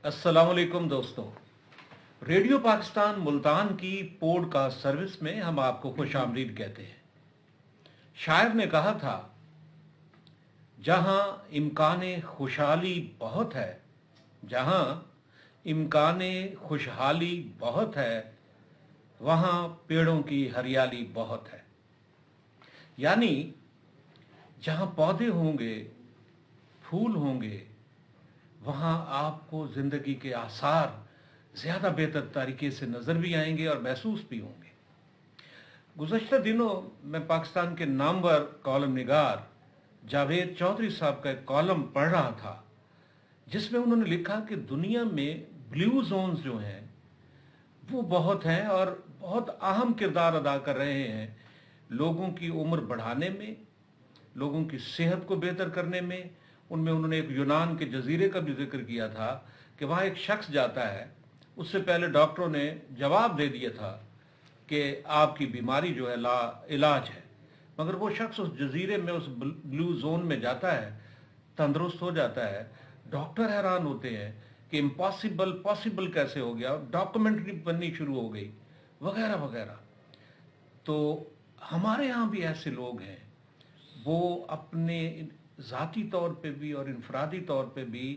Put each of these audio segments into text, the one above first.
अस्सलाम वालेकुम दोस्तों। रेडियो पाकिस्तान मुल्तान की पॉडकास्ट सर्विस में हम आपको खुश आमदीद कहते हैं। शायर ने कहा था, जहां इम्काने खुशहाली बहुत है, जहां इम्काने खुशहाली बहुत है, वहां पेड़ों की हरियाली बहुत है। यानी जहां पौधे होंगे, फूल होंगे, वहाँ आपको ज़िंदगी के आसार ज़्यादा बेहतर तरीके से नज़र भी आएंगे और महसूस भी होंगे। गुज़श्ता दिनों मैं पाकिस्तान के नामवर कॉलम निगार जावेद चौधरी साहब का एक कॉलम पढ़ रहा था, जिसमें उन्होंने लिखा कि दुनिया में ब्लू जोन्स जो हैं वो बहुत हैं और बहुत अहम किरदार अदा कर रहे हैं लोगों की उम्र बढ़ाने में, लोगों की सेहत को बेहतर करने में। उनमें उन्होंने एक यूनान के जजीरे का भी जिक्र किया था कि वहाँ एक शख्स जाता है, उससे पहले डॉक्टरों ने जवाब दे दिया था कि आपकी बीमारी जो है ला इलाज है, मगर वो शख्स उस जजीरे में, उस ब्लू जोन में जाता है, तंदुरुस्त हो जाता है। डॉक्टर हैरान होते हैं कि इम्पॉसिबल पॉसिबल कैसे हो गया, डॉक्यूमेंट्री बननी शुरू हो गई, वगैरह वगैरह। तो हमारे यहाँ भी ऐसे लोग हैं, वो अपने ज़ाती तौर पे भी और इनफरादी तौर पे भी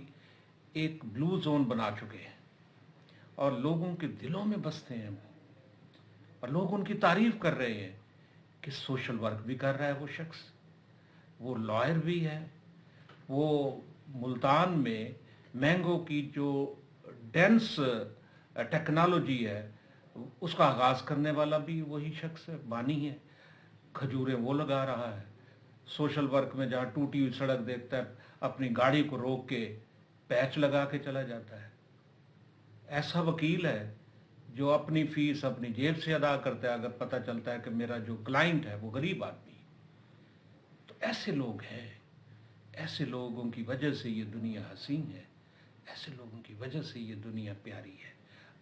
एक ब्लू जोन बना चुके हैं और लोगों के दिलों में बसते हैं वो, और लोग उनकी तारीफ कर रहे हैं कि सोशल वर्क भी कर रहा है वो शख्स, वो लॉयर भी है, वो मुल्तान में मैंगो की जो डेंस टेक्नोलॉजी है उसका आगाज़ करने वाला भी वही शख्स है, बानी है। खजूरें वो लगा रहा है। सोशल वर्क में जहाँ टूटी हुई सड़क देखता है, अपनी गाड़ी को रोक के पैच लगा के चला जाता है। ऐसा वकील है जो अपनी फीस अपनी जेब से अदा करता है अगर पता चलता है कि मेरा जो क्लाइंट है वो गरीब आदमी है। तो ऐसे लोग हैं, ऐसे लोगों की वजह से ये दुनिया हसीन है, ऐसे लोगों की वजह से ये दुनिया प्यारी है।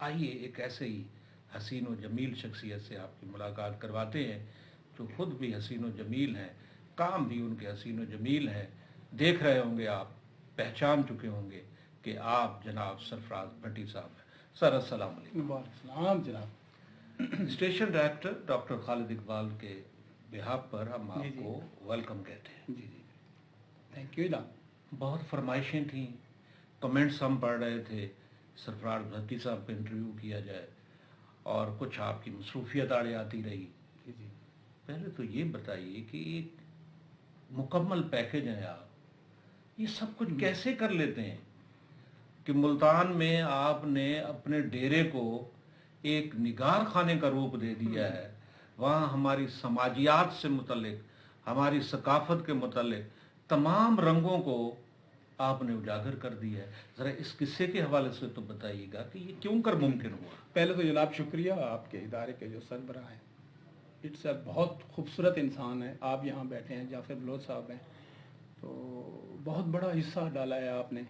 आइए एक ऐसे ही हसीन व जमील शख्सियत से आपकी मुलाकात करवाते हैं जो खुद भी हसीन व जमील हैं, काम भी उनके हसीन व जमील हैं। देख रहे होंगे आप, पहचान चुके होंगे कि आप जनाब सरफराज भट्टी साहब हैं। सर अस्सलाम वालेकुम। जनाब। Station director doctor Khalid Iqbal के बिहाफ पर हम आपको वेलकम कहते हैं। जी जी, थैंक यू जनाब। बहुत फरमाइशें थी, कमेंट्स हम पढ़ रहे थे, सरफराज भट्टी साहब का इंटरव्यू किया जाए, और कुछ आपकी मसरूफियत आड़े आती रही। जी जी, पहले तो ये बताइए कि एक मुकम्मल पैकेज है, आप ये सब कुछ कैसे कर लेते हैं कि मुल्तान में आपने अपने डेरे को एक निगार खाने का रूप दे दिया है। वहाँ हमारी समाजियात से मुतल्लिक, हमारी सकाफत के मुतल्लिक तमाम रंगों को आपने उजागर कर दिया है। ज़रा इस किस्से के हवाले से तो बताइएगा कि ये क्यों कर मुमकिन हुआ। पहले तो जनाब शुक्रिया आपके इदारे के जो सरबराह हैं, इट्स बहुत खूबसूरत इंसान है। आप यहाँ बैठे हैं, जाफर बलोच साहब हैं, तो बहुत बड़ा हिस्सा डाला है आपने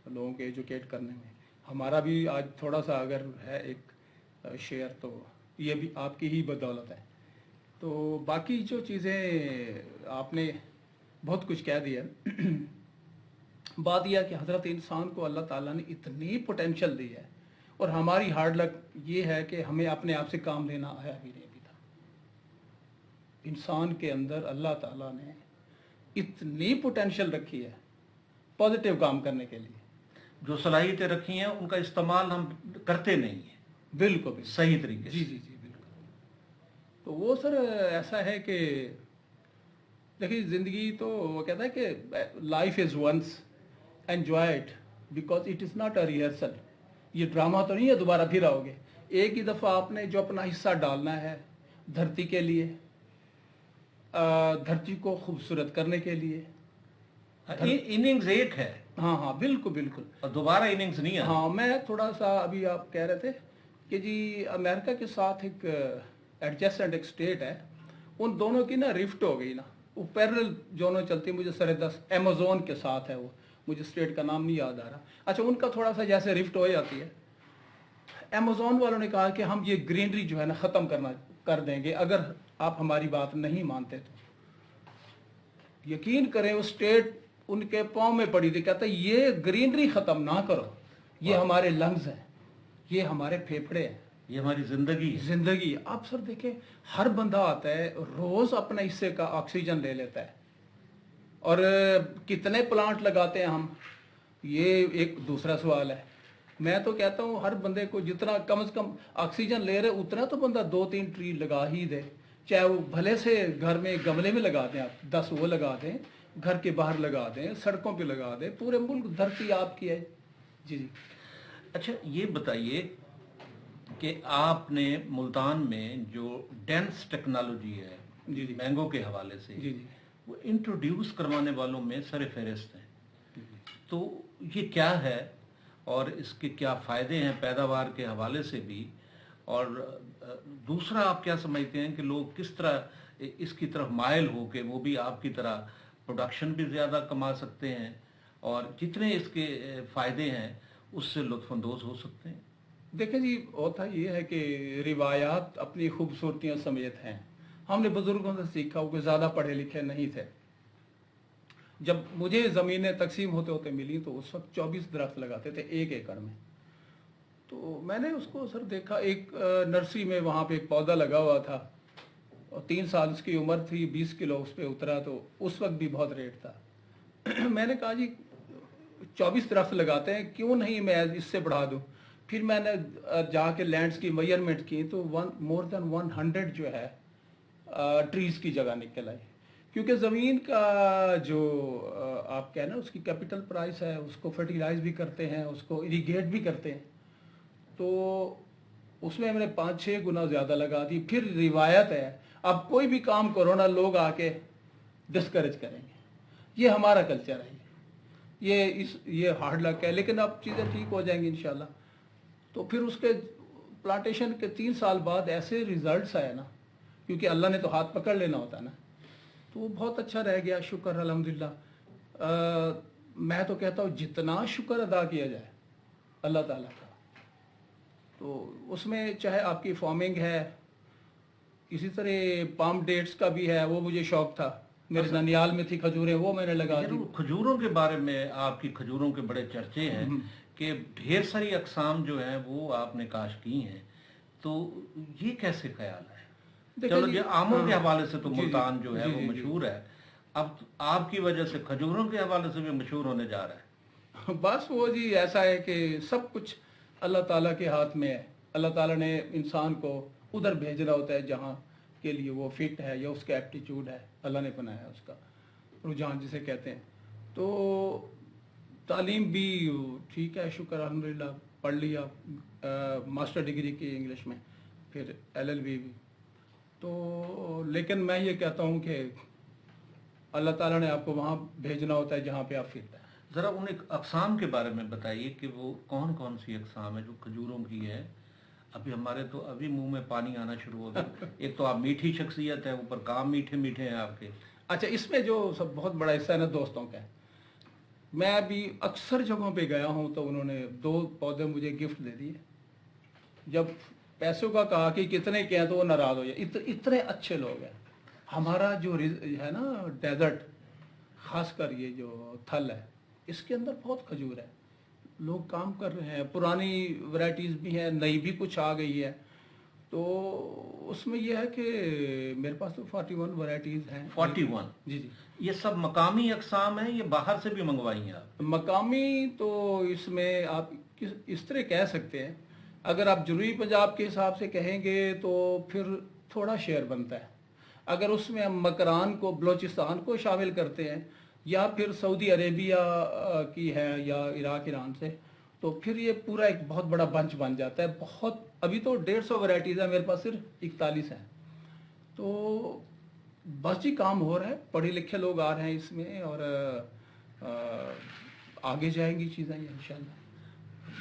लोगों को एजुकेट करने में। हमारा भी आज थोड़ा सा अगर है एक शेयर, तो ये भी आपकी ही बदौलत है। तो बाकी जो चीज़ें आपने बहुत कुछ कह दिया। बात यह कि हज़रत इंसान को अल्लाह ताला ने इतनी पोटेंशियल दी है, और हमारी हार्ड लक ये है कि हमें अपने आप से काम लेना आया भी नहीं था। इंसान के अंदर अल्लाह ताला ने इतनी पोटेंशियल रखी है पॉजिटिव काम करने के लिए। जो सलाहियतें रखी हैं उनका इस्तेमाल हम करते नहीं हैं बिल्कुल सही तरीके से। जी जी जी, बिल्कुल। तो वो सर ऐसा है कि देखिए, ज़िंदगी तो वो कहता है कि life is once, enjoy it because it is not a rehearsal. ये ड्रामा तो नहीं है दोबारा फिर आओगे। एक ही दफ़ा आपने जो अपना हिस्सा डालना है धरती के लिए, धरती को खूबसूरत करने के लिए। इनिंग्स एक है। हाँ हाँ, बिल्कुल बिल्कुल, और दोबारा इनिंग्स नहीं है। हाँ, मैं थोड़ा सा अभी आप कह रहे थे कि जी अमेरिका के साथ एक एडजेसेंट एक स्टेट है, उन दोनों की ना रिफ्ट हो गई ना, वो पैरेलल दोनों चलती। मुझे सर 10 अमेजोन के साथ है वो, मुझे स्टेट का नाम नहीं याद आ रहा। अच्छा, उनका थोड़ा सा जैसे रिफ्ट हो जाती है। अमेजोन वालों ने कहा कि हम ये ग्रीनरी जो है ना ख़त्म कर देंगे अगर आप हमारी बात नहीं मानते। तो यकीन करें, वो स्टेट उनके पाँव में पड़ी थी, कहता ये ग्रीनरी ख़त्म ना करो, یہ ہمارے لنگز ہیں، یہ ہمارے پھیپھڑے ہیں، یہ ہماری زندگی ہے. زندگی. آپ سر دیکھیں ہر بندہ آتا ہے روز اپنا حصے کا آکسیجن لے لیتا ہے، اور کتنے پلانٹ لگاتے ہیں ہم، یہ ایک دوسرا سوال ہے. میں تو کہتا ہوں ہر بندے کو جتنا کم از کم آکسیجن لے رہے اتنا تو بندہ 2-3 ٹری لگا ہی دے، چاہے وہ بھلے سے گھر میں گملے میں لگا دیں، آپ 10 وہ لگا دیں، گھر کے باہر لگا دیں، سڑکوں پہ لگا دیں. پورے ملک دھرتی آپ کی ہے. جی جی. اچھا یہ بتائیے کہ آپ نے ملتان میں جو ڈینس ٹیکنالوجی ہے جی جی مینگو کے حوالے سے جی جی وہ انٹروڈیوس کروانے والوں میں سر فہرست ہیں، تو یہ کیا ہے اور اس کے کیا فائدے ہیں پیداوار کے حوالے سے بھی، اور دوسرا آپ کیا سمجھتے ہیں کہ لوگ کس طرح اس کی طرف مائل ہو کہ وہ بھی آپ کی طرح پروڈکشن بھی زیادہ کما سکتے ہیں اور جتنے اس کے فائدے ہیں اس سے لطف اندوز ہو سکتے ہیں؟ دیکھیں جی، ہوتا یہ ہے کہ روایات اپنی خوبصورتیاں سمیت ہیں. ہم نے بزرگوں سے سیکھا ہو کہ زیادہ پڑھے لکھے نہیں تھے. جب مجھے زمینیں تقسیم ہوتے ہوتے ملی تو اس وقت 24 درخت لگاتے تھے 1 ایکڑ میں. تو میں نے اس کو سر دیکھا، ایک نرسری میں وہاں پہ ایک پودا لگا ہوا تھا اور 3 سال اس کی عمر تھی، 20 کلو اس پہ اترا، تو اس وقت بھی بہت ریٹ تھا. میں نے کہا جی 24 درخت لگاتے ہیں، کیوں نہیں میں اس سے بڑھا دوں. پھر میں نے جا کے لینڈس کی میئرمنٹ کی تو مور دین 100 جو ہے ٹریز کی جگہ نکل آئی. کیونکہ زمین کا جو آپ کہنا اس کی کیپٹل پرائس ہے، اس کو فرٹیلائز بھی کرتے ہیں، اس کو اریگیٹ بھی کرتے ہیں، تو اس میں ہم نے 5-6 گنا زیادہ لگا دی. پھر روایت ہے، اب کوئی بھی کام کرو نا لوگ آ کے ڈسکریج کریں گے. یہ ہمارا کلچر ہے، یہ ہارڈ لک ہے، لیکن اب چیزیں ٹھیک ہو جائیں گی انشاءاللہ. تو پھر اس کے پلانٹیشن کے 3 سال بعد ایسے ریزلٹس آئے نا، کیونکہ اللہ نے تو ہاتھ پکڑ لینا ہوتا ہے نا، تو وہ بہت اچھا رہ گیا. شکر الحمدللہ. میں تو کہتا ہوں جتنا شکر ادا کیا جائے اللہ تعالیٰ کا، تو اس میں چاہے آپ کی فارمنگ ہے، اسی طرح پام ڈیٹس کا بھی ہے، وہ مجھے شوق تھا. میرے ننیال میں تھی کھجوریں، وہ میں نے لگا دی. کھجوروں کے بارے میں آپ کی کھجوروں کے بڑے چرچے ہیں کہ ڈھیر ساری اقسام جو ہیں وہ آپ نے کاشت کی ہیں، تو یہ کیسے خیال ہے؟ چلو یہ آموں کے حوالے سے تو ملتان جو ہے وہ مشہور ہے، اب آپ کی وجہ سے کھجوروں کے حوالے سے بھی مشہور ہونے جا رہا ہے. بس وہ جی ایسا ہے کہ سب کچھ اللہ تعالیٰ کے ہاتھ میں ہے. اللہ تعالیٰ نے انسان کو ادھر بھیجنا ہوتا ہے جہاں کے لیے وہ فٹ ہے یا اس کا ایپٹیچیوڈ ہے، اللہ نے بنایا اس کا رجحان جسے کہتے ہیں. تو تعلیم بھی ٹھیک ہے، شکر الحمدللہ. پڑھ لیا ماسٹر ڈگری کی انگلش میں، پھر LLB بھی. تو لیکن میں یہ کہتا ہوں کہ اللہ تعالیٰ نے آپ کو وہاں بھیجنا ہوتا ہے جہاں پہ آپ فٹ ہیں. ذرا ان ایک اقسام کے بارے میں بتائیے کہ وہ کون کون سی اقسام ہے جو کھجوروں کی ہے. ابھی ہمارے تو ابھی منہ میں پانی آنا شروع ہو گیا. ایک تو آپ میٹھی شخصیت ہے، اوپر کام میٹھے میٹھے ہیں آپ کے. اچھا، اس میں جو سب بہت بڑا حصہ ہے نا دوستوں کا ہے. میں ابھی اکثر جگہوں پہ گیا ہوں تو انہوں نے 2 پودے مجھے گفٹ دے دیے. جب پیسوں کا کہا کہ کتنے کے ہیں تو وہ ناراض ہو جائے. اتنے اچھے لوگ ہیں. ہمارا جو ہے نا ڈیزرٹ، خاص کر یہ جو تھل ہے، اس کے اندر بہت کھجور ہے. لوگ کام کر رہے ہیں، پرانی ورائٹیز بھی ہیں، نئی بھی کچھ آ گئی ہے. تو اس میں یہ ہے کہ میرے پاس تو 41 ورائٹیز ہیں. 41؟ جی جی. یہ سب مقامی اقسام ہیں، یہ باہر سے بھی منگوائی ہیں آپ؟ مقامی تو اس میں آپ اس طرح کہہ سکتے ہیں، اگر آپ جنوبی پنجاب کے حساب سے کہیں گے تو پھر تھوڑا شیئر بنتا ہے. اگر اس میں ہم مکران کو، بلوچستان کو شامل کرتے ہیں، یا پھر سعودی عربیہ کی ہے یا عراق ایران سے، تو پھر یہ پورا ایک بہت بڑا بنچ بن جاتا ہے. بہت ابھی تو 150 ورائٹیز ہیں، میرے پاس صرف 41 ہیں. تو بس جی کام ہو رہا ہے، پڑھے لکھے لوگ آ رہے ہیں اس میں، اور آگے جائیں گی چیزیں انشاءاللہ.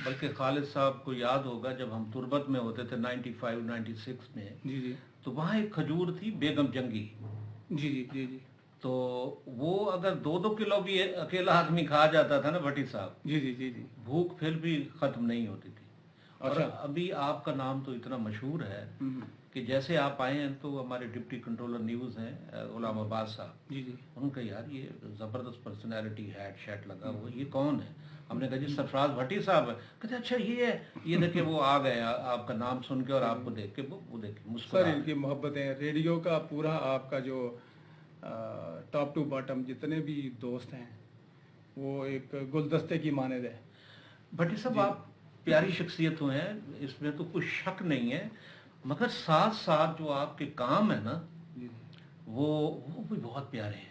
بلکہ خالد صاحب کو یاد ہوگا جب ہم تربت میں ہوتے تھے 95-96 میں، جی جی تو وہاں ایک کھجور تھی بیگم جنگی. جی جی جی جی. تو وہ اگر 2-2 کلو بھی اکیلا آدمی کھا جاتا تھا نا بھٹی صاحب، جی جی جی جی. بھوک پھر بھی ختم نہیں ہوتی تھی. اور ابھی آپ کا نام تو اتنا مشہور ہے کہ جیسے آپ آئے ہیں تو ہمارے ڈپٹی کنٹرولر نیوز ہیں غلام عباس صاحب، جی جی. ان کا یار یہ زبردست پرسنالٹی، ہیٹ شیٹ لگا ہوا، یہ کون ہے؟ हमने कहा जी सरफराज भट्टी साहब है। कहते अच्छा ये है, ये देखिए वो आ गए आपका नाम सुन के और आपको देख के वो देख के मुस्कुरा सर रहे। इनकी मोहब्बतें, रेडियो का पूरा आपका जो टॉप टू बॉटम जितने भी दोस्त हैं वो एक गुलदस्ते की मानद है। भट्टी साहब आप प्यारी शख्सियत हुए हैं, इसमें तो कुछ शक नहीं है, मगर साथ साथ जो आपके काम है ना जी वो भी बहुत प्यारे हैं।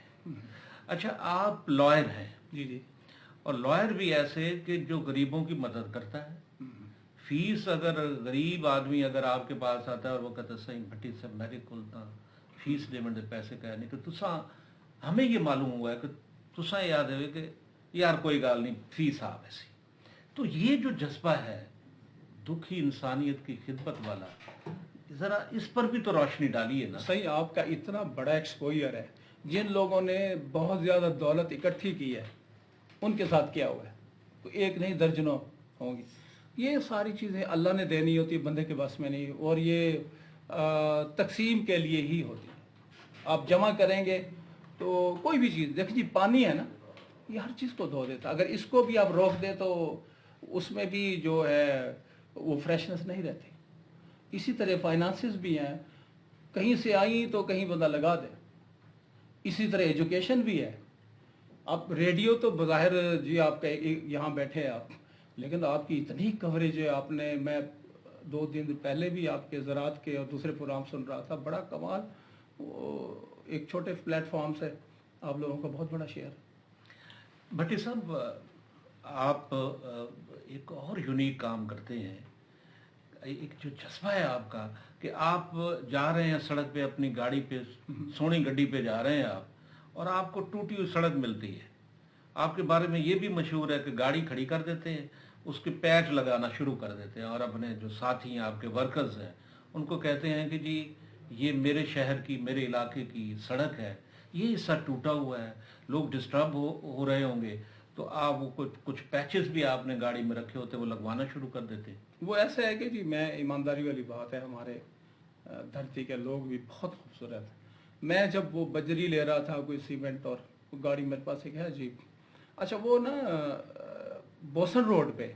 अच्छा आप लॉयर हैं, जी जी और लॉयर भी ऐसे कि जो गरीबों की मदद करता है। फीस अगर गरीब आदमी अगर आपके पास आता है और वो कहता है सही भट्टी साहब मेरे को फीस देने दे पैसे कह नहीं कि तुसा हमें ये मालूम हुआ है कि तुसा याद है कि यार कोई गाल नहीं फीस आ वैसी। तो ये जो जज्बा है दुखी इंसानियत की खिदमत वाला, जरा इस पर भी तो रोशनी डालिए ना। सही, आपका इतना बड़ा एक्सपोजर है, जिन लोगों ने बहुत ज़्यादा दौलत इकट्ठी की है उनके साथ क्या हुआ है, तो एक नहीं दर्जनों होंगी। ये सारी चीज़ें अल्लाह ने देनी होती, बंदे के बस में नहीं, और ये तकसीम के लिए ही होती है। आप जमा करेंगे तो कोई भी चीज़, देखिए जी पानी है ना, ये हर चीज़ को धो देता, अगर इसको भी आप रोक दें तो उसमें भी जो है वो फ्रेशनेस नहीं रहती। इसी तरह फाइनेंसेस भी हैं, कहीं से आई तो कहीं बंदा लगा दे। इसी तरह एजुकेशन भी है। आप रेडियो तो बज़ाहिर जी आपका यहाँ बैठे हैं आप, लेकिन आपकी इतनी कवरेज है, आपने, मैं 2 दिन पहले भी आपके ज़रात के और दूसरे प्रोग्राम सुन रहा था, बड़ा कमाल। एक छोटे प्लेटफॉर्म से आप लोगों का बहुत बड़ा शेयर। भट्टी साहब आप एक और यूनिक काम करते हैं, एक जो जज्बा है आपका कि आप जा रहे हैं सड़क पे अपनी गाड़ी पे, सोनी गड्डी पे जा रहे हैं आप, और आपको टूटी हुई सड़क मिलती है। आपके बारे में ये भी मशहूर है कि गाड़ी खड़ी कर देते हैं, उसके पैच लगाना शुरू कर देते हैं, और अपने जो साथी हैं आपके वर्कर्स हैं उनको कहते हैं कि जी ये मेरे शहर की, मेरे इलाके की सड़क है, ये हिस्सा टूटा हुआ है, लोग डिस्टर्ब हो रहे होंगे, तो आप वो कुछ पैचेस भी आपने गाड़ी में रखे होते वो लगवाना शुरू कर देते। वो ऐसे है कि जी मैं, ईमानदारी वाली बात है, हमारे धरती के लोग भी बहुत खूबसूरत हैं। मैं जब वो बजरी ले रहा था कोई सीमेंट, और वो गाड़ी मेरे पास एक है जी, अच्छा वो ना बोसन रोड पे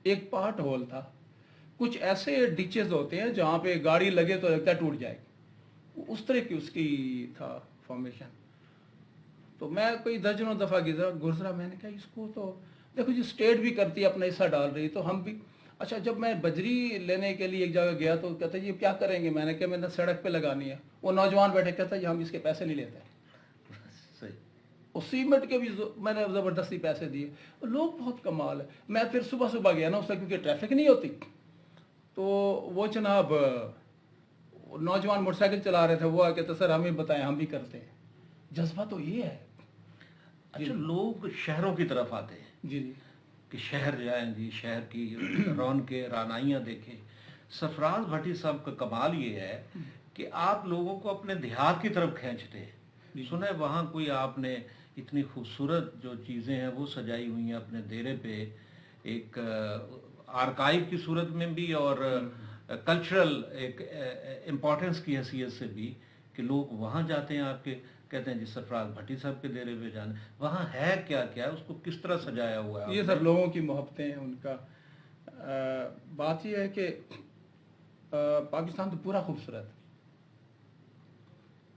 एक पार्ट होल था, कुछ ऐसे डिचेस होते हैं जहाँ पे गाड़ी लगे तो लगता है टूट जाएगी, उस तरह की उसकी था फॉर्मेशन। तो मैं कोई दर्जनों दफ़ा गुजरा, मैंने कहा इसको तो देखो जी स्टेट भी करती है, अपना हिस्सा डाल रही, तो हम भी। अच्छा जब मैं बजरी लेने के लिए एक जगह गया तो कहता ये क्या करेंगे, मैंने कहा मैंने सड़क पे लगानी है। वो नौजवान बैठे, कहता जी हम इसके पैसे नहीं लेते। सही। उस सीमेंट के भी मैंने ज़बरदस्ती पैसे दिए। लोग बहुत कमाल है। मैं फिर सुबह सुबह गया ना उससे, क्योंकि ट्रैफिक नहीं होती, तो वो जनाब नौजवान मोटरसाइकिल चला रहे थे, वो आके तो सर हमें बताएं, हम भी करते हैं। जज्बा तो ये है। अच्छा लोग शहरों की तरफ आते हैं जी जी कि शहर जाएं जी, शहर की रौनकें रानाइयाँ देखें। सरफराज भट्टी साहब का कमाल ये है कि आप लोगों को अपने देहात की तरफ खींचते हैं। सुने वहाँ कोई आपने इतनी खूबसूरत जो चीज़ें हैं वो सजाई हुई हैं अपने डेरे पे, एक आर्काइव की सूरत में भी और कल्चरल एक इम्पोर्टेंस की हैसियत से भी, कि लोग वहाँ जाते हैं आपके, कहते हैं जी सरफराज भट्टी साहब के डेरे पे जाने। वहाँ है क्या क्या है, उसको किस तरह सजाया हुआ है? ये सब लोगों की मोहब्बतें हैं, उनका बात ये है कि पाकिस्तान तो पूरा खूबसूरत है,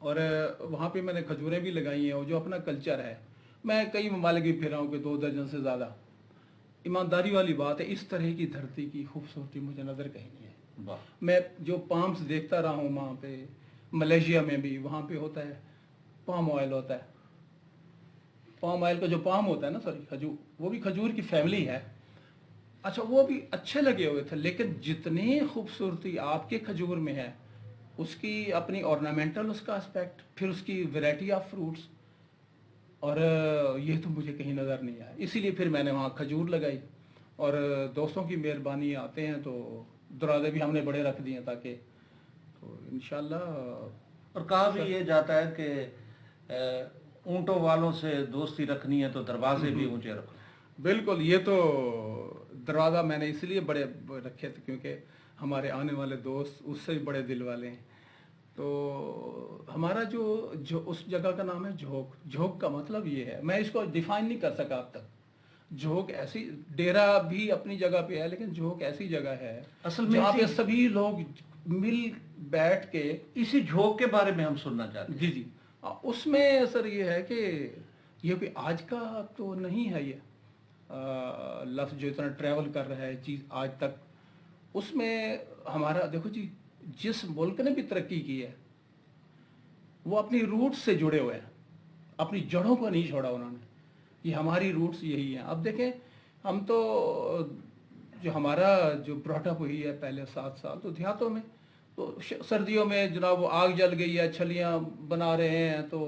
और वहाँ पे मैंने खजूरें भी लगाई हैं, और जो अपना कल्चर है, मैं कई ममालिक भी फिरा हूँ कि 2 दर्जन से ज़्यादा। ईमानदारी वाली बात है, इस तरह की धरती की खूबसूरती मुझे नज़र कहीं नहीं है। मैं जो पाम्स देखता रहा हूँ वहाँ पे, मलेशिया में भी वहाँ पे होता है पाम ऑयल होता है, पाम ऑयल का जो पाम होता है ना, सॉरी खजूर, वो भी खजूर की फैमिली है। अच्छा वो भी अच्छे लगे हुए थे, लेकिन जितनी खूबसूरती आपके खजूर में है, उसकी अपनी ऑर्नामेंटल उसका एस्पेक्ट, फिर उसकी वैरायटी ऑफ फ्रूट्स, और ये तो मुझे कहीं नज़र नहीं आया। इसीलिए फिर मैंने वहाँ खजूर लगाई, और दोस्तों की मेहरबानी आते हैं तो दरवाजे भी हमने बड़े रख दिए ताकि, तो इंशाल्लाह। और कहा भी ये जाता है कि ऊंटों वालों से दोस्ती रखनी है तो दरवाजे भी ऊंचे रखो। बिल्कुल, ये तो दरवाज़ा मैंने इसलिए बड़े रखे थे क्योंकि हमारे आने वाले दोस्त उससे भी बड़े दिल वाले हैं। तो हमारा जो उस जगह का नाम है झोंक। झोंक का मतलब ये है, मैं इसको डिफाइन नहीं कर सका अब तक। जोक ऐसी, डेरा भी अपनी जगह पे है, लेकिन जोक ऐसी जगह है असल में जहाँ पे इसी सभी लोग मिल बैठ के, इसी झोंक के बारे में हम सुनना चाहते हैं। जी जी, उसमें सर ये है कि ये कोई आज का तो नहीं है, ये लफ्ज़ जो इतना ट्रैवल कर रहा है चीज़ आज तक, उसमें हमारा देखो जी, जिस मुल्क ने भी तरक्की की है वो अपनी रूट्स से जुड़े हुए हैं, अपनी जड़ों को नहीं छोड़ा उन्होंने। ये हमारी रूट्स यही हैं। अब देखें, हम तो जो हमारा जो ब्रॉटअप हुई है पहले 7 साल तो देहातों में, तो सर्दियों में जनाब वो आग जल गई है, छलियाँ बना रहे हैं, तो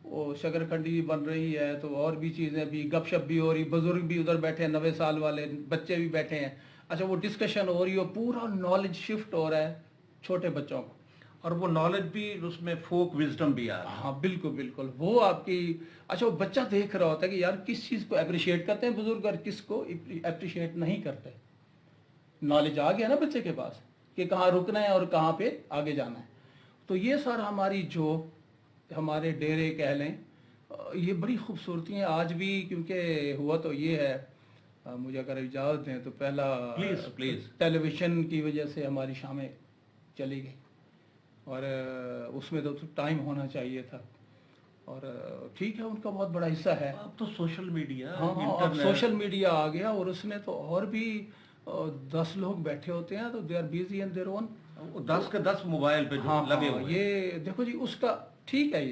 वो शकरकंडी भी बन रही है, तो और भी चीज़ें भी, गपशप भी हो रही, बुजुर्ग भी उधर बैठे हैं, 90 साल वाले बच्चे भी बैठे हैं, अच्छा वो डिस्कशन हो रही हो, पूरा नॉलेज शिफ्ट हो रहा है छोटे बच्चों को, और वो नॉलेज भी उसमें फोक विजडम भी आ रहा है। हाँ बिल्कुल बिल्कुल, वो आपकी, अच्छा वो बच्चा देख रहा होता है कि यार किस चीज़ को अप्रिशिएट करते हैं बुजुर्ग और किस को अप्रिशिएट नहीं करते। नॉलेज आ गया ना बच्चे के पास कि कहाँ रुकना है और कहाँ पे आगे जाना है। तो ये सर हमारी जो हमारे डेरे कह लें, ये बड़ी खूबसूरती है आज भी, क्योंकि हुआ तो ये है, मुझे अगर इजाज़त दें तो पहला प्लीज़ प्लीज़। टेलीविज़न की वजह से हमारी शामें चली गई, और उसमें तो टाइम होना चाहिए था, और ठीक है उनका बहुत बड़ा हिस्सा है। अब तो सोशल मीडिया, हाँ हाँ, अब सोशल मीडिया आ गया, और उसमें तो और भी 10 लोग बैठे होते हैं, तो they are busy in their own, 10 के 10 मोबाइल पे जो हाँ लगे हाँ, हुए हैं। ये देखो जी उसका ठीक है,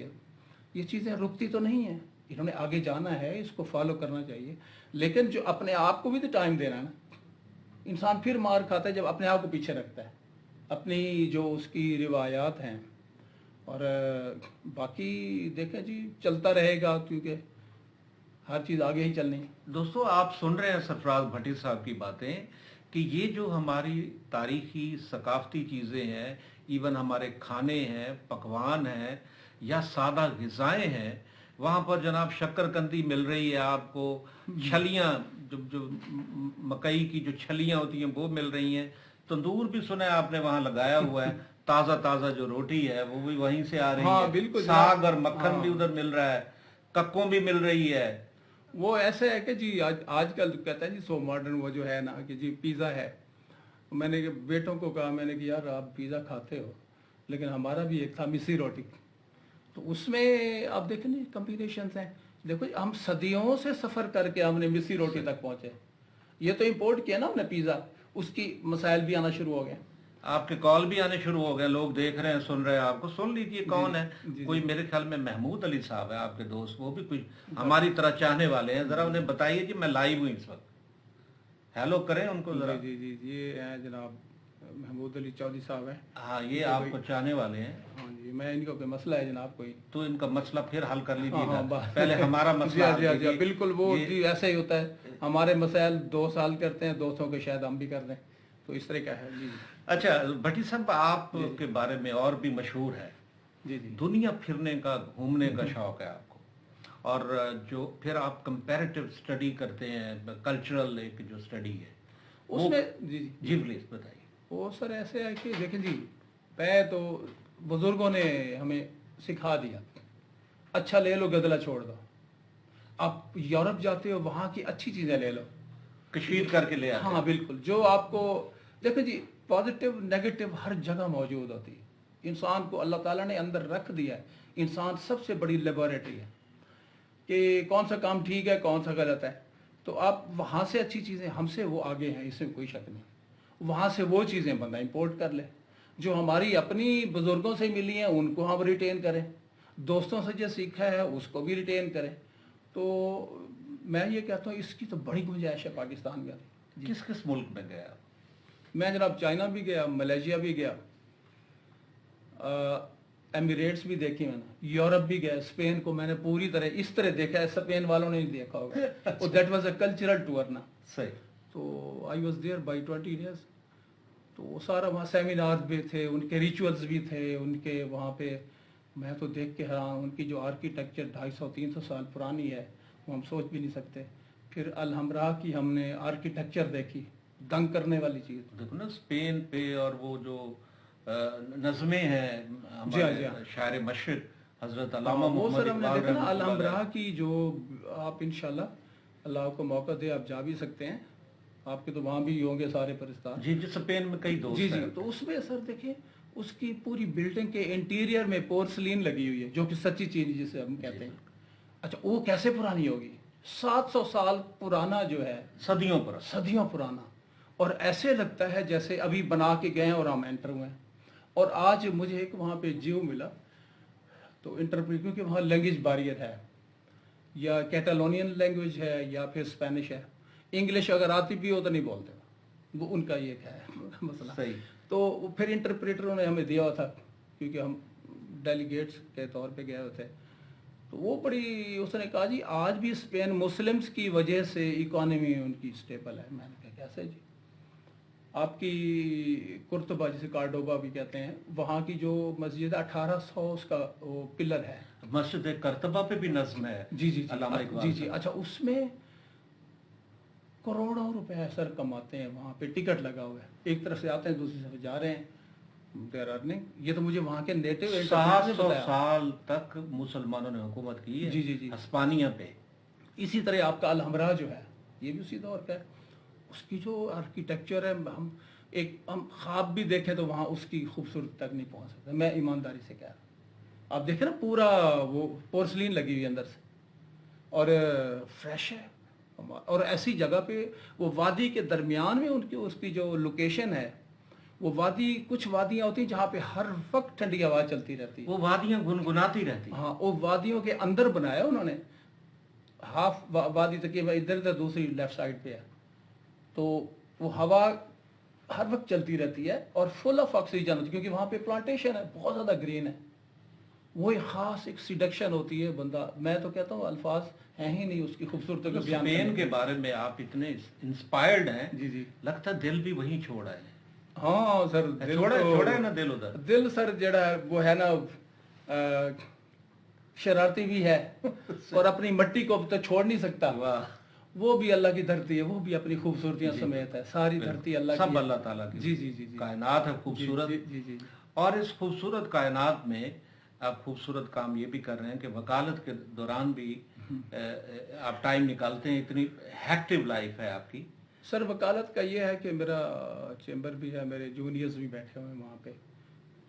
ये चीज़ें रुकती तो नहीं है, इन्होंने आगे जाना है, इसको फॉलो करना चाहिए, लेकिन जो अपने आप को भी तो टाइम देना है ना। इंसान फिर मार खाता है जब अपने आप को पीछे रखता है, अपनी जो उसकी रिवायात हैं, और बाकी देखें जी चलता रहेगा, क्योंकि हर चीज़ आगे ही चलनी है। दोस्तों, आप सुन रहे हैं सरफराज भट्टी साहब की बातें कि ये जो हमारी तारीखी सकाफती चीज़ें हैं, इवन हमारे खाने हैं, पकवान हैं या सादा ग़िज़ाएँ हैं, वहाँ पर जनाब शक्करकंदी मिल रही है आपको, छलियाँ जो मकई की जो छलियाँ होती हैं वो मिल रही हैं, तंदूर भी सुना है आपने वहाँ लगाया हुआ है, ताज़ा ताज़ा जो रोटी है वो भी वहीं से आ रही हाँ है, बिल्कुल, साग और मक्खन हाँ भी उधर मिल रहा है, कक्कों भी मिल रही है। वो ऐसे है कि जी आजकल कहता है जी सो मॉडर्न वो जो है ना कि जी पिज़्ज़ा है। मैंने बेटों को कहा, मैंने कि यार आप पिज़्ज़ा खाते हो, लेकिन हमारा भी एक था मिस्सी रोटी, तो उसमें आप देखें नहीं कम्बिनेशंस हैं। देखो हम सदियों से सफ़र करके हमने मिस्सी रोटी तक पहुँचे, ये तो इम्पोर्ट किया ना हमने पिज़्ज़ा, उसकी मसाइल भी आना शुरू हो गए। आपके कॉल भी आने शुरू हो गए, लोग देख रहे हैं, सुन रहे हैं आपको। सुन लीजिए कौन है। जी, कोई मेरे ख्याल में महमूद अली साहब है आपके दोस्त, वो भी कुछ हमारी तरह चाहने वाले हैं। जरा उन्हें बताइए जी मैं लाइव हूँ इस वक्त, हेलो करें उनको जरा। जी जी जी, ये हैं जनाब महमूद अली चौधरी साहब हैं। हाँ, ये आपको चाहने वाले हैं। हाँ जी, मैं इनका कोई मसला है जनाब कोई, तो इनका मसला फिर हल कर हाँ लीजिएगा। हाँ, पहले हमारा मसला हल जी जी कीजिए। बिल्कुल, वो ये- जी ऐसा ही होता है, हमारे मसाइल 2 साल करते हैं, दोस्तों के शायद हम भी कर दें, तो इस तरह का है जी। अच्छा भट्टी साहब, आप के बारे में और भी मशहूर है, जी जी दुनिया फिरने का, घूमने का शौक है आपको, और जो फिर आप कंपैरेटिव स्टडी करते हैं, कल्चरल एक जो स्टडी है उसमें जी जी जी प्लीज बताइए। वो सर ऐसे है कि देखें जी, पहले तो बुजुर्गों ने हमें सिखा दिया, अच्छा ले लो गदला छोड़ दो। आप यूरोप जाते हो, वहाँ की अच्छी चीज़ें ले लो, कशीद करके ले आते हैं। हाँ बिल्कुल, जो आपको देखो जी पॉजिटिव नेगेटिव हर जगह मौजूद होती है। इंसान को अल्लाह ताला ने अंदर रख दिया है, इंसान सबसे बड़ी लेबोरेटरी है कि कौन सा काम ठीक है कौन सा गलत है। तो आप वहाँ से अच्छी चीज़ें, हमसे वो आगे हैं, इसमें कोई शक नहीं। वहाँ से वो चीज़ें बंदा इंपोर्ट कर ले, जो हमारी अपनी बुज़ुर्गों से मिली हैं उनको हम रिटेन करें, दोस्तों से जो सीखा है उसको भी रिटेन करें। तो मैं ये कहता हूँ इसकी तो बड़ी गुंजाइश है पाकिस्तान में। किस किस मुल्क में गए आप? मैं जनाब चाइना भी गया, मलेशिया भी गया, एमिरेट्स भी देखी मैंने, यूरोप भी गया, स्पेन को मैंने पूरी तरह इस तरह देखा है, स्पेन वालों ने नहीं देखा होगा। और that was a cultural tour ना। सही। तो I was there by 20 days. तो वो सारा वहाँ सेमिनार भी थे, उनके रिचुअल्स भी थे उनके वहाँ पे। मैं तो देख के हैरान, उनकी जो आर्किटेक्चर 250-300 साल पुरानी है, वो हम सोच भी नहीं सकते। फिर अलहमरा की हमने आर्किटेक्चर देखी, दंग करने वाली चीज़। देखो ना स्पेन पे, और वो जो नज़में हैं जी हाँ, हमारे शायर मशरिक हजरत हाँ, अल्लामा वो मोहम्मद सर हमने इकबाल देखा ना रहमतुल्लाह अलहमरा अलैह। की, जो आप इंशाल्लाह اللہ آپ کو موقع دے آپ جا بھی سکتے ہیں, آپ کے تو وہاں بھی ہوں گے سارے پرستار. جی جی, اسپین میں کئی دوست جی جی, ہیں. تو اس میں سر دیکھیں اس کی پوری بلڈنگ کے انٹیریئر میں پورسلین لگی ہوئی ہے, جو کہ سچی چیز جسے ہم کہتے ہیں. اچھا وہ کیسے پرانی ہوگی؟ 700 سال پرانا جو ہے, صدیوں پرانا, اور ایسے لگتا ہے جیسے ابھی بنا کے گئے ہیں اور ہم انٹر ہوئے ہیں. اور آج مجھے ایک وہاں پہ جیو ملا, تو انٹرپریٹ, کیونکہ وہاں لینگویج بیریئر ہے, یا کیٹالونین لینگویج ہے یا پھر اسپینش ہے. انگلش اگر آتی بھی ہو تو نہیں بولتے, وہ ان کا یہ ہے مسئلہ. صحیح. تو پھر انٹرپریٹروں نے ہمیں دیا ہوا تھا, کیونکہ ہم ڈیلیگیٹس کے طور پہ گئے ہوئے تھے. تو وہ بڑی, اس نے کہا جی آج بھی اسپین مسلمس کی وجہ سے اکانومی ان کی اسٹیبل ہے. میں نے کہا کیسے جی؟ آپ کی قرطبہ جسے کارڈوبا بھی کہتے ہیں, وہاں کی جو مسجد 1800 اس کا وہ پلر ہے. مسجد قرطبہ پہ بھی نظم ہے. جی جی علامہ اقبال جی جی. اچھا اس میں کروڑوں روپے سر کماتے ہیں, وہاں پہ ٹکٹ لگا ہوا ہے, ایک طرف سے آتے ہیں دوسری طرف جا رہے ہیں. یہ تو مجھے وہاں کے نیٹو 700 سال تک مسلمانوں نے حکومت کی ہے. جی جی جی, ہسپانیہ پہ. اسی طرح آپ کا الحمرا جو ہے یہ بھی اسی دور کا ہے. اس کی جو آرکیٹیکچر ہے, ہم خواب بھی دیکھیں تو وہاں اس کی خوبصورتی تک نہیں پہنچ سکتے. میں ایمانداری سے کہہ رہا ہوں, آپ دیکھیں نا پورا وہ پورسلین لگی ہوئی اندر سے, اور فریش ہے. اور ایسی جگہ پہ وہ وادی کے درمیان میں اس کی جو لوکیشن ہے, وہ وادی, کچھ وادیاں ہوتی ہیں جہاں پہ ہر وقت ٹھنڈی ہوا چلتی رہتی ہے. وہ وادیاں گنگناتی رہتی ہیں. ہاں, وہ وادیوں کے اندر بنایا انہوں نے, ہاف وادی تک ادھر ادھر دوسری لیفٹ سائڈ پہ ہے, تو وہ ہوا ہر وقت چلتی رہتی ہے اور فل آف آکسیجن ہوتی ہے, کیونکہ وہاں پہ پلانٹیشن ہے, بہت زیادہ گرین ہے. وہ ایک خاص ایک سیڈکشن ہوتی ہے. بندہ, میں تو کہتا ہوں الفاظ ہیں ہی نہیں اس کی خوبصورتی کو بیان کرنے. اسپین کے بارے میں آپ اتنے انسپائرڈ ہیں, جی جی, لگتا ہے دل بھی وہیں چھوڑا ہے. ہاں سر, چھوڑا ہے نا دل ادھر. دل سر جڑا ہے وہ ہے نا شرارتی بھی ہے, اور اپنی مٹی کو تو چھوڑ نہیں سکتا. وہ بھی اللہ کی دھرتی ہے, وہ بھی اپنی خوبصورتیاں سمیت ہے. ساری دھرتی اللہ کی, سب اللہ تعالیٰ کی. جی جی جی, کائنات ہے خوبصورت. جی جی, اور اس خوبصورت کائنات میں آپ خوبصورت کام یہ بھی کر رہے ہیں کہ وکالت کے دوران بھی آپ ٹائم نکالتے ہیں. اتنی ہیکٹیو لائف ہے آپ کی. سر وکالت کا یہ ہے کہ میرا چیمبر بھی ہے, میرے جونیئرز بھی بیٹھے ہوئے ہیں وہاں پہ,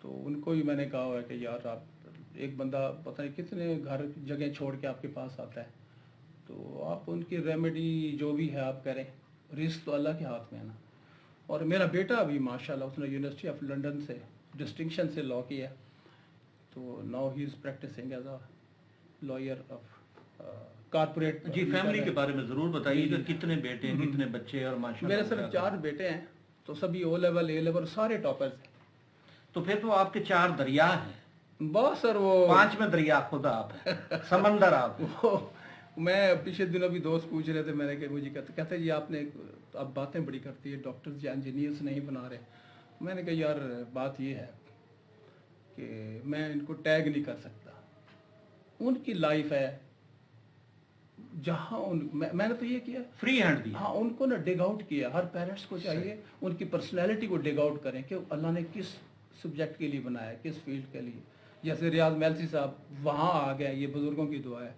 تو ان کو بھی میں نے کہا ہوا ہے کہ یار آپ, ایک بندہ پتہ نہیں کتنے گھر جگہ چھوڑ کے آپ کے پاس آتا ہے, تو آپ ان کی ریمیڈی جو بھی ہے آپ کریں. رزق تو اللہ کے ہاتھ میں ہے نا. اور میرا بیٹا بھی ماشاءاللہ, اس نے یونیورسٹی آف لنڈن سے ڈسٹنکشن سے لاء کیا, تو now he is practising as a lawyer of corporate. جی, فیملی کے بارے میں ضرور بتائیے کہ کتنے بیٹے ہیں, کتنے بچے, اور ماشاءاللہ. میرے صرف 4 بیٹے ہیں, تو سبھی او لیول اے لیول سارے ٹاپرز ہیں. تو پھر تو آپ کے 4 دریا ہیں. بس سر, وہ 5ویں دریا خود آپ ہیں, سمندر آپ. میں پچھلے دنوں بھی دوست پوچھ رہے تھے, میں نے کہ مجھے کہتے جی آپ نے اب باتیں بڑی کرتی ہے, ڈاکٹرز یا انجینئرز نہیں بنا رہے. میں نے کہا یار بات یہ ہے کہ میں ان کو ٹیگ نہیں کر سکتا, ان کی لائف ہے جہاں میں نے تو یہ کیا فری ہینڈ دی. ہاں, ان کو نا ڈگ آؤٹ کیا. ہر پیرنٹس کو چاہیے ان کی پرسنالٹی کو ڈگ آؤٹ کریں کہ اللہ نے کس سبجیکٹ کے لیے بنایا ہے, کس فیلڈ کے لیے. جیسے ریاض میلسی صاحب وہاں آ گئے, یہ بزرگوں کی دعا ہے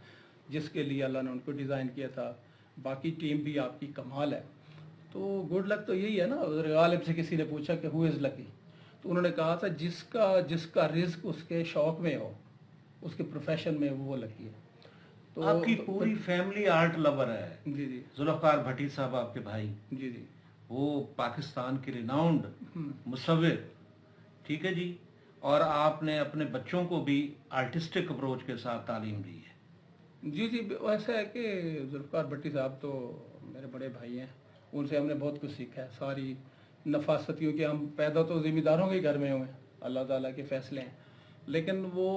جس کے لیے اللہ نے ان کو ڈیزائن کیا تھا. باقی ٹیم بھی آپ کی کمال ہے. تو گڈ لک تو یہی ہے نا. غالب سے کسی نے پوچھا کہ ہو از لکی, تو انہوں نے کہا تھا جس کا رزق اس کے شوق میں ہو, اس کے پروفیشن میں, وہ لکی ہے. تو آپ کی پوری فیملی آرٹ لور ہے. جی جی, ذوالفقار بھٹی صاحب آپ کے بھائی, جی جی, وہ پاکستان کے ریਨਾؤنڈ مصور, ٹھیک ہے جی. اور آپ نے اپنے بچوں کو بھی آرٹسٹک اپروچ کے ساتھ تعلیم دی ہے. جی جی, ویسا ہے کہ ذوالفقار بھٹی صاحب تو میرے بڑے بھائی ہیں, ان سے ہم نے بہت کچھ سیکھا ہے. ساری نفاستیوں کے, ہم پیدا تو ذمہ داروں کے گھر میں ہوئے ہیں, اللہ تعالیٰ کے فیصلے ہیں, لیکن وہ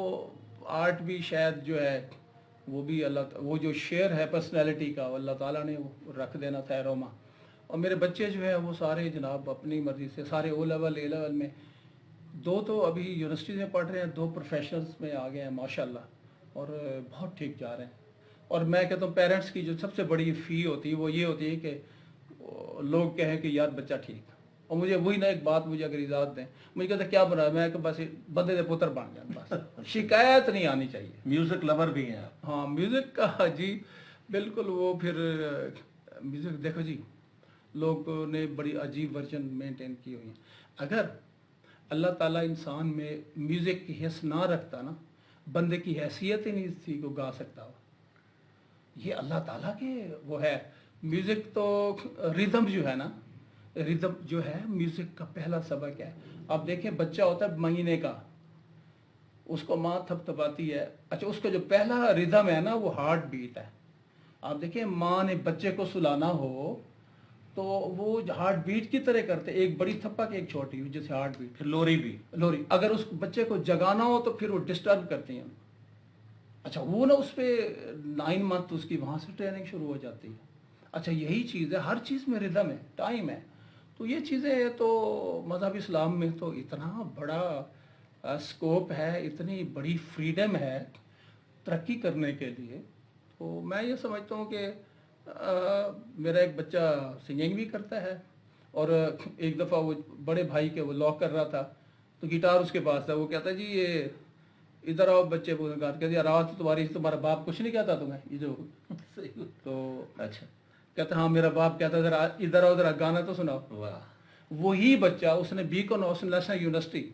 آرٹ بھی شاید جو ہے وہ بھی وہ جو شیئر ہے پرسنالٹی کا, اللہ تعالیٰ نے وہ رکھ دینا تھا روما. اور میرے بچے جو ہیں وہ سارے جناب اپنی مرضی سے, سارے او لیول اے لیول میں, 2 تو ابھی یونیورسٹی میں پڑھ رہے ہیں, 2 پروفیشنلز میں آ گئے ہیں ماشاءاللہ, اور بہت ٹھیک جا رہے ہیں. اور میں کہتا ہوں پیرنٹس کی جو سب سے بڑی فی ہوتی ہے وہ یہ ہوتی ہے کہ لوگ کہیں کہ یار بچہ ٹھیک. اور مجھے وہی نا ایک بات مجھے اگر اجازت دیں, مجھے کہتے ہیں کیا بنا, میں کہ بس بندے دے پتر بن جائیں, بس شکایت نہیں آنی چاہیے. میوزک لور بھی ہیں آپ. ہاں, میوزک کا جی बिल्कुल वो फिर म्यूजिक देखो जी, लोगों ने बड़ी अजीब वर्जन मेंटेन की हुई है। अगर अल्लाह ताला इंसान में म्यूजिक की हिस्स ना रखता ना, बंदे की हैसियत ही नहीं थी को गा सकता हो। ये अल्लाह ताला के वो है। म्यूजिक तो रिदम जो है ना, रिदम जो है म्यूजिक का पहला सबक है। आप देखें बच्चा होता है महीने का, उसको माँ थपथपाती है, अच्छा उसका जो पहला रिदम है ना वो हार्ट बीट है। आप देखिए माँ ने बच्चे को सुलाना हो तो वो हार्ट बीट की तरह करते, एक बड़ी थप्पक एक छोटी, जैसे हार्ट बीट। फिर लोरी भी। लोरी अगर उस बच्चे को जगाना हो तो फिर वो डिस्टर्ब करती हैं। अच्छा वो ना उस पर 9 मंथ उसकी वहाँ से ट्रेनिंग शुरू हो जाती है। अच्छा यही चीज़ है, हर चीज़ में रिदम है, टाइम है। तो ये चीज़ें तो मज़हब इस्लाम में तो इतना बड़ा स्कोप है, इतनी बड़ी फ्रीडम है तरक्की करने के लिए। तो मैं ये समझता हूँ कि मेरा एक बच्चा सिंगिंग भी करता है, और एक दफ़ा वो बड़े भाई के वो लॉक कर रहा था तो गिटार उसके पास था। वो कहता जी ये इधर आओ बच्चे, वो कहते यार आवाज़ तो तुम्हारी, तुम्हारा बाप कुछ नहीं कहता तुम्हें ये जो तो अच्छा। कहता हाँ मेरा बाप कहता जरा इधर आओ जरा गाना तो सुनाओ। वाह। वही बच्चा उसने बीकन हाउस नेशनल यूनिवर्सिटी,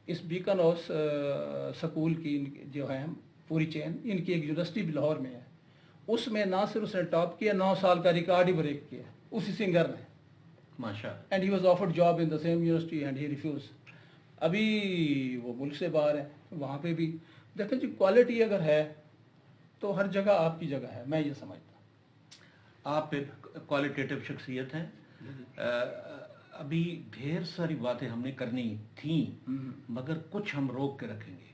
इस बीकन हाउस स्कूल की जो है पूरी चेन, इनकी एक यूनिवर्सिटी भी लाहौर में है, उसमें ना सिर्फ उसने टॉप किया, 9 साल का रिकॉर्ड ही ब्रेक किया उसी सिंगर ने, माशाअल्लाह। And he was offered job in the same university and he refuse. अभी वो मुल्क से बाहर है, वहाँ पे भी देखें जी क्वालिटी अगर है तो हर जगह आपकी जगह है, मैं ये समझता हूँ। आप एक क्वालिटेटिव शख्सियत हैं। अभी ढेर सारी बातें हमने करनी थी मगर कुछ हम रोक के रखेंगे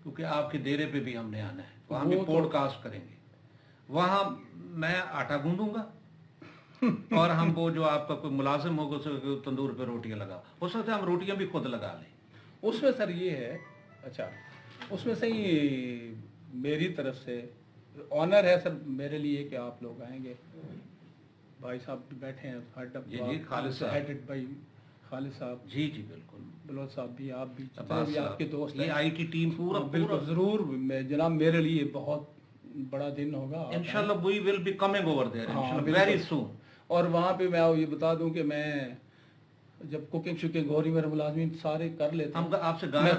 क्योंकि आपके डेरे पे भी हमने आना है, वहाँ भी पॉडकास्ट करेंगे। वहाँ मैं आटा गूंदूंगा और हम वो जो आपका कोई मुलाजिम होगा उसे तंदूर पे रोटियां लगा, हो सकता है हम रोटियां भी खुद लगा लें। उसमें सर ये है, अच्छा उसमें से ही मेरी तरफ से ऑनर है सर मेरे लिए कि आप लोग आएंगे। भाई साहब बैठे हैं, जी खालिद साहब, हेडेड बाई खालिद साहब, जी जी बिल्कुल, बलोच साहब भी, आप भी, जितने भी आपके दोस्त ये आईटी टीम पूरा बिल्कुल ज़रूर जनाब, मेरे लिए बहुत बड़ा दिन होगा। इंशाल्लाह we will be coming over there इंशाल्लाह वेरी सून। और वहाँ पे मैं ये बता दूं कि मैं जब कुकिंग शुकिंग हो रही, मेरे मुलाजमीन सारे कर लेते हम आपसे गाना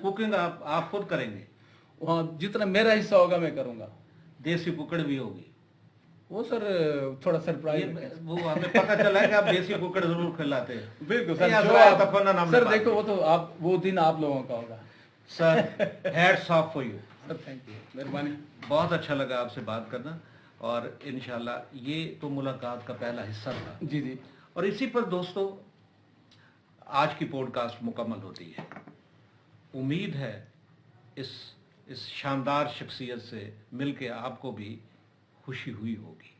कुकिंग आप खुद करेंगे, वहाँ जितना मेरा हिस्सा होगा मैं करूँगा। देसी कुकड़ भी होगी वो सर थोड़ा सरप्राइज, वो हमें पता चला है कि आप देसी कुकड़ जरूर खिलाते हैं। बिल्कुल सर देखो वो तो आप वो दिन आप लोगों का होगा sir. Hats off for you sir, thank you, मेहरबानी। बहुत अच्छा लगा आपसे बात करना और इंशाल्लाह ये तो मुलाकात का पहला हिस्सा था। जी जी। और इसी पर दोस्तों आज की पॉडकास्ट मुकम्मल होती है। उम्मीद है इस शानदार शख्सियत से मिलके आपको भी खुशी हुई होगी।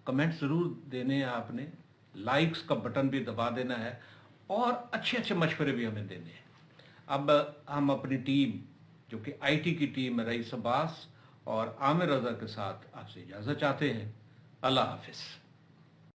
कमेंट ज़रूर देने हैं आपने, लाइक्स का बटन भी दबा देना है और अच्छे अच्छे मशवरे भी हमें देने हैं। अब हम अपनी टीम जो कि आईटी की टीम है, रईस अब्बास और आमिर रज़ा के साथ आपसे इजाज़त चाहते हैं। अल्लाह हाफिज़।